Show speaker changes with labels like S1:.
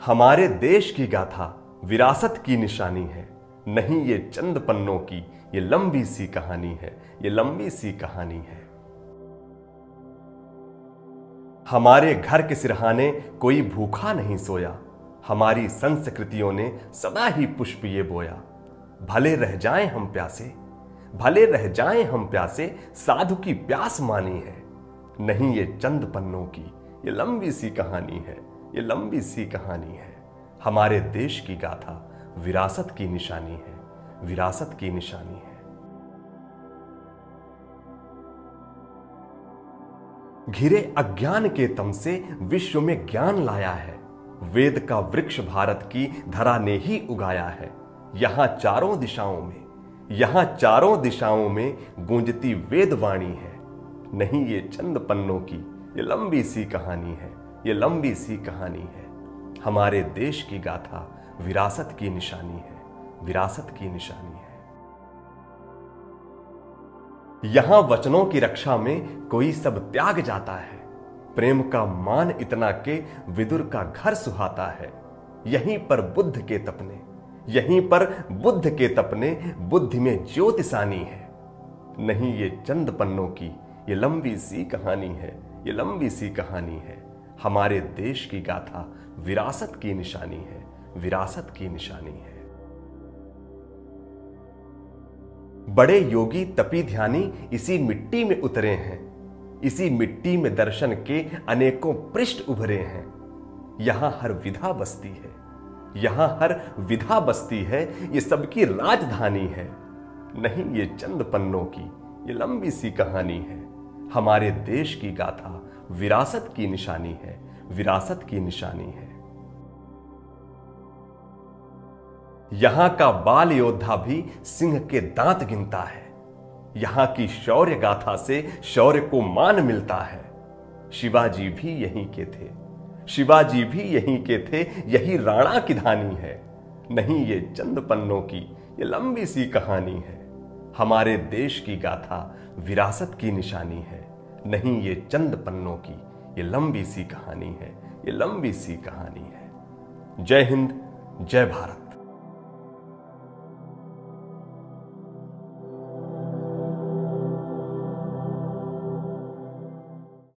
S1: हमारे देश की गाथा विरासत की निशानी है, नहीं ये चंद पन्नों की ये लंबी सी कहानी है, ये लंबी सी कहानी है। हमारे घर के सिरहाने कोई भूखा नहीं सोया, हमारी संस्कृतियों ने सदा ही पुष्प ये बोया। भले रह जाएं हम प्यासे, भले रह जाएं हम प्यासे, साधु की प्यास मानी है, नहीं ये चंद पन्नों की ये लंबी सी कहानी है, ये लंबी सी कहानी है। हमारे देश की गाथा विरासत की निशानी है, विरासत की निशानी है। घिरे अज्ञान के तम से विश्व में ज्ञान लाया है, वेद का वृक्ष भारत की धरा ने ही उगाया है। यहां चारों दिशाओं में, यहां चारों दिशाओं में गूंजती वेद वाणी है, नहीं ये चंद पन्नों की ये लंबी सी कहानी है, ये लंबी सी कहानी है। हमारे देश की गाथा विरासत की निशानी है, विरासत की निशानी है। यहां वचनों की रक्षा में कोई सब त्याग जाता है, प्रेम का मान इतना के विदुर का घर सुहाता है। यहीं पर बुद्ध के तपने, यहीं पर बुद्ध के तपने बुद्धि में ज्योतिषानी है, नहीं ये चंद पन्नों की ये लंबी सी कहानी है, ये लंबी सी कहानी है। हमारे देश की गाथा विरासत की निशानी है, विरासत की निशानी है। बड़े योगी तपी ध्यानी इसी मिट्टी में उतरे हैं, इसी मिट्टी में दर्शन के अनेकों पृष्ठ उभरे हैं। यहां हर विधा बसती है, यहां हर विधा बसती है, ये सबकी राजधानी है, नहीं ये चंद पन्नों की ये लंबी सी कहानी है। हमारे देश की गाथा विरासत की निशानी है, विरासत की निशानी है। यहां का बाल योद्धा भी सिंह के दांत गिनता है, यहां की शौर्य गाथा से शौर्य को मान मिलता है। शिवाजी भी यहीं के थे, शिवाजी भी यहीं के थे, यही राणा की धानी है, नहीं ये चंद पन्नों की ये लंबी सी कहानी है। हमारे देश की गाथा विरासत की निशानी है, नहीं ये चंद पन्नों की ये लंबी सी कहानी है, ये लंबी सी कहानी है। जय हिंद, जय भारत।